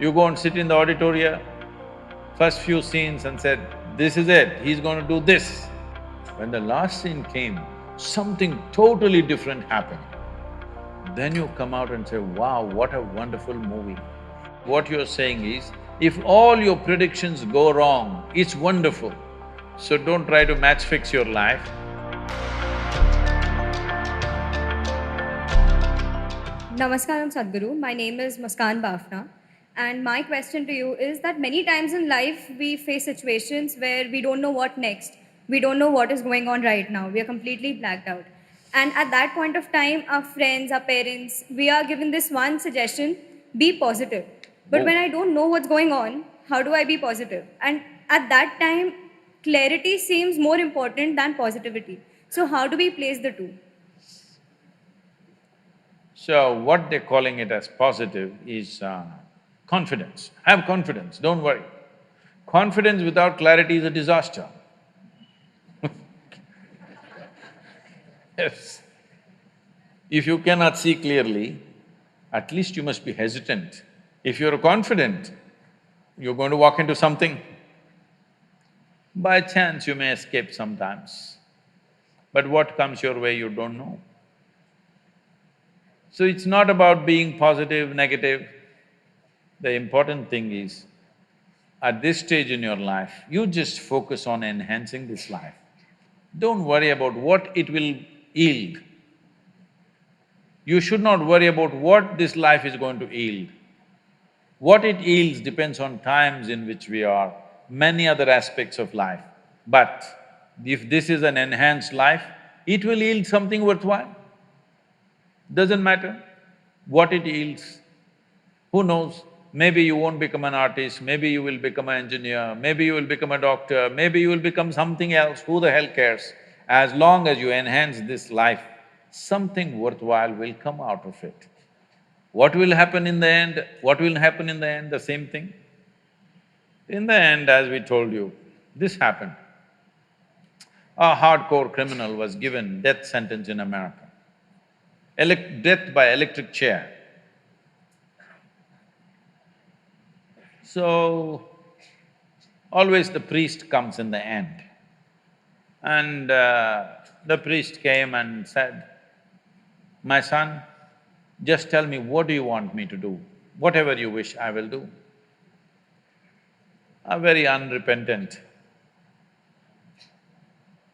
You go and sit in the auditorium, first few scenes and said, this is it, he's going to do this. When the last scene came, something totally different happened. Then you come out and say, wow, what a wonderful movie. What you're saying is, if all your predictions go wrong, it's wonderful. So don't try to match fix your life. Namaskaram Sadhguru, my name is Muskan Bafna, and my question to you is that many times in life we face situations where we don't know what next, we don't know what is going on right now, we are completely blacked out. And at that point of time, our friends, our parents, we are given this one suggestion, be positive. But Oh. when I don't know what's going on, how do I be positive? And at that time, clarity seems more important than positivity. So, how do we place the two? So what they're calling it as positive is confidence. Have confidence, don't worry. Confidence without clarity is a disaster. Yes. If you cannot see clearly, at least you must be hesitant. If you're confident, you're going to walk into something. By chance, you may escape sometimes, but what comes your way, you don't know. So it's not about being positive, negative. The important thing is, at this stage in your life, you just focus on enhancing this life. Don't worry about what it will yield. You should not worry about what this life is going to yield. What it yields depends on times in which we are, many other aspects of life. But if this is an enhanced life, it will yield something worthwhile. Doesn't matter what it yields. Who knows, maybe you won't become an artist, maybe you will become an engineer, maybe you will become a doctor, maybe you will become something else, who the hell cares? As long as you enhance this life, something worthwhile will come out of it. What will happen in the end? What will happen in the end? The same thing. In the end, as we told you, this happened. A hardcore criminal was given death sentence in America. Death by electric chair. So, always the priest comes in the end. And the priest came and said, my son, just tell me what do you want me to do? Whatever you wish, I will do. A very unrepentant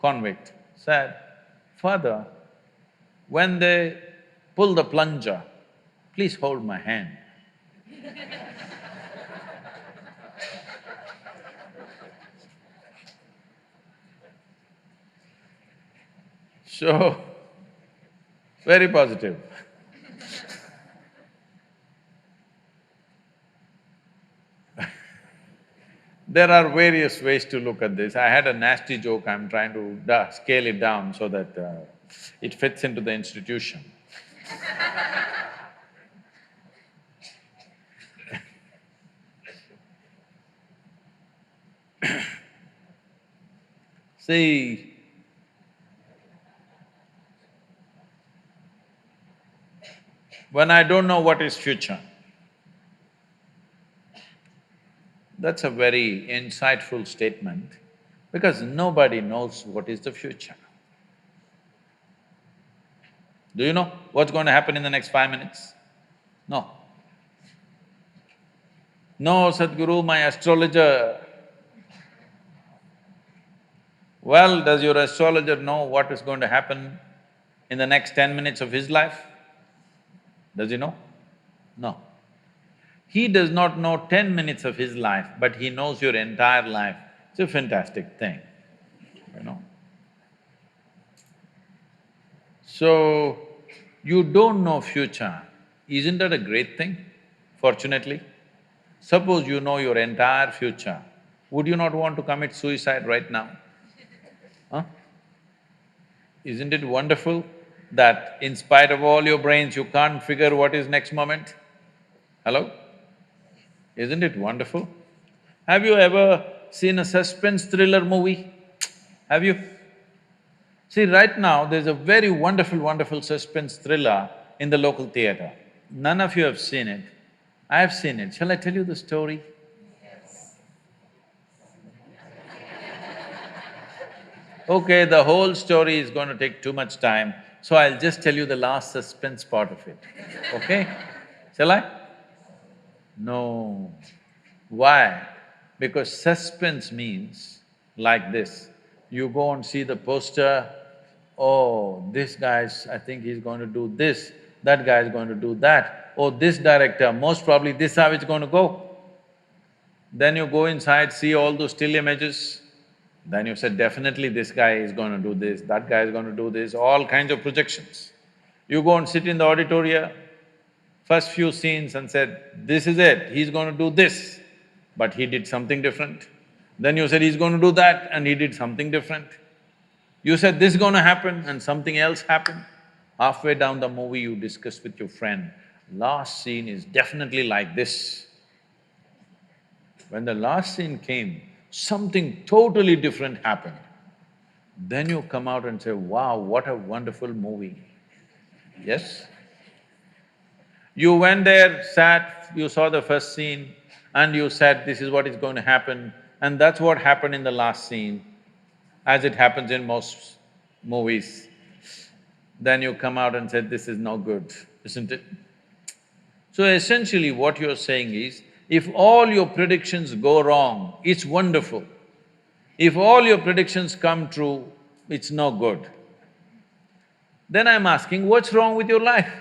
convict said, Father, when they pull the plunger, please hold my hand. So, very positive. There are various ways to look at this. I had a nasty joke, I'm trying to scale it down so that it fits into the institution. See, when I don't know what is future, that's a very insightful statement because nobody knows what is the future. Do you know what's going to happen in the next 5 minutes? No. No, Sadhguru, my astrologer. Well, does your astrologer know what is going to happen in the next 10 minutes of his life? Does he know? No. He does not know 10 minutes of his life, but he knows your entire life. It's a fantastic thing, you know. So, you don't know future, isn't that a great thing, fortunately? Suppose you know your entire future, would you not want to commit suicide right now? Huh? Isn't it wonderful that in spite of all your brains, you can't figure what is next moment? Hello? Isn't it wonderful? Have you ever seen a suspense thriller movie? Have you? See, right now, there's a very wonderful suspense thriller in the local theatre. None of you have seen it. I have seen it. Shall I tell you the story? Okay, the whole story is going to take too much time, so I'll just tell you the last suspense part of it, okay? Shall I? No. Why? Because suspense means like this, you go and see the poster, oh, this guy's… I think he's going to do this, that guy is going to do that, oh, this director, most probably this how it's going to go. Then you go inside, see all those still images, then you said, definitely this guy is going to do this, that guy is going to do this, all kinds of projections. You go and sit in the auditorium, first few scenes and said, this is it, he's going to do this, but he did something different. Then you said, he's going to do that and he did something different. You said, this is going to happen and something else happened. Halfway down the movie, you discuss with your friend, last scene is definitely like this. When the last scene came, something totally different happened. Then you come out and say, wow, what a wonderful movie. Yes? You went there, sat, you saw the first scene and you said, this is what is going to happen, and that's what happened in the last scene, as it happens in most movies. Then you come out and said, this is no good, isn't it? So essentially what you're saying is, if all your predictions go wrong, it's wonderful. If all your predictions come true, it's no good. Then I'm asking, what's wrong with your life?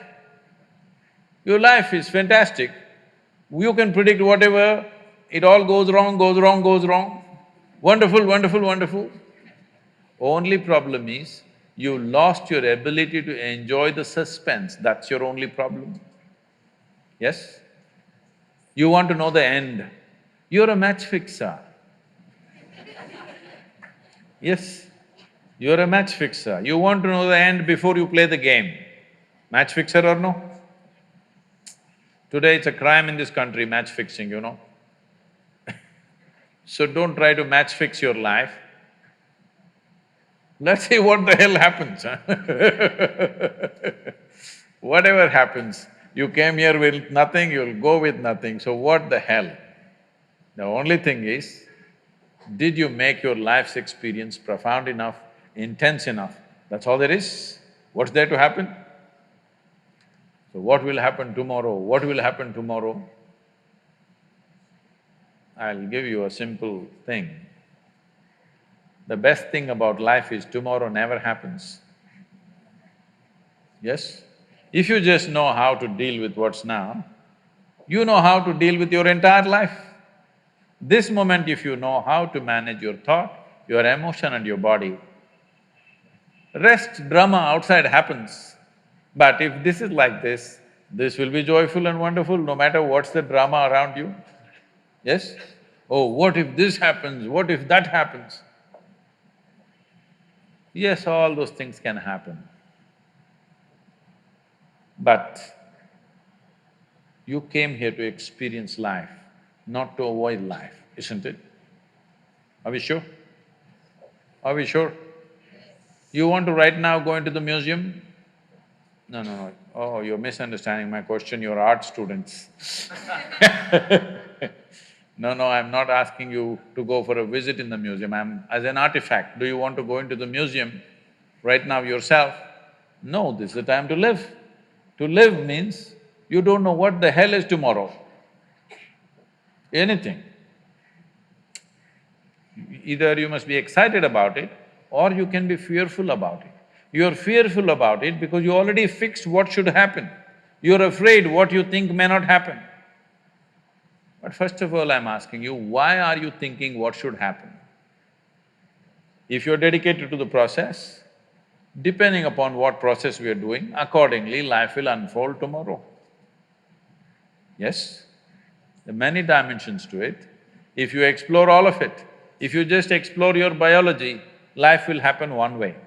Your life is fantastic. You can predict whatever, it all goes wrong, goes wrong, goes wrong. Wonderful, wonderful, wonderful. Only problem is, you lost your ability to enjoy the suspense, that's your only problem. Yes? You want to know the end. You're a match fixer. Yes, you're a match fixer. You want to know the end before you play the game. Match fixer or no? Today it's a crime in this country, match fixing, you know. So don't try to match fix your life. Let's see what the hell happens, huh? Whatever happens, you came here with nothing, you'll go with nothing, so what the hell? The only thing is, did you make your life's experience profound enough, intense enough? That's all there is. What's there to happen? So what will happen tomorrow? What will happen tomorrow? I'll give you a simple thing. The best thing about life is tomorrow never happens. Yes? If you just know how to deal with what's now, you know how to deal with your entire life. This moment if you know how to manage your thought, your emotion and your body, rest drama outside happens. But if this is like this will be joyful and wonderful no matter what's the drama around you. Yes? Oh, what if this happens, what if that happens? Yes, all those things can happen. But you came here to experience life, not to avoid life, isn't it? Are we sure? Are we sure? You want to right now go into the museum? No, no, no. Oh, you're misunderstanding my question, you're art students. No, no, I'm not asking you to go for a visit in the museum, I'm… as an artifact, do you want to go into the museum right now yourself? No, this is the time to live. To live means you don't know what the hell is tomorrow. Anything. Either you must be excited about it or you can be fearful about it. You're fearful about it because you already fixed what should happen. You're afraid what you think may not happen. But first of all, I'm asking you, why are you thinking what should happen? If you're dedicated to the process, depending upon what process we are doing, accordingly life will unfold tomorrow. Yes? There are many dimensions to it. If you explore all of it, if you just explore your biology, life will happen one way.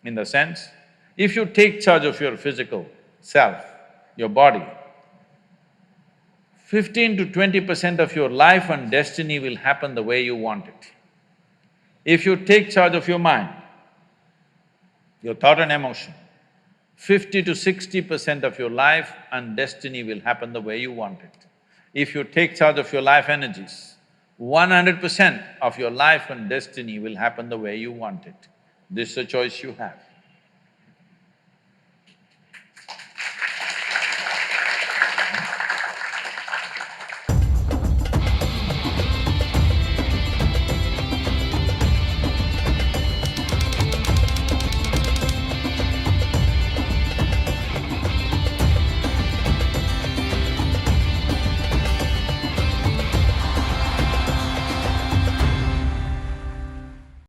In the sense, if you take charge of your physical self, your body, 15 to 20% of your life and destiny will happen the way you want it. If you take charge of your mind, your thought and emotion, 50 to 60% of your life and destiny will happen the way you want it. If you take charge of your life energies, 100% of your life and destiny will happen the way you want it. This is a choice you have.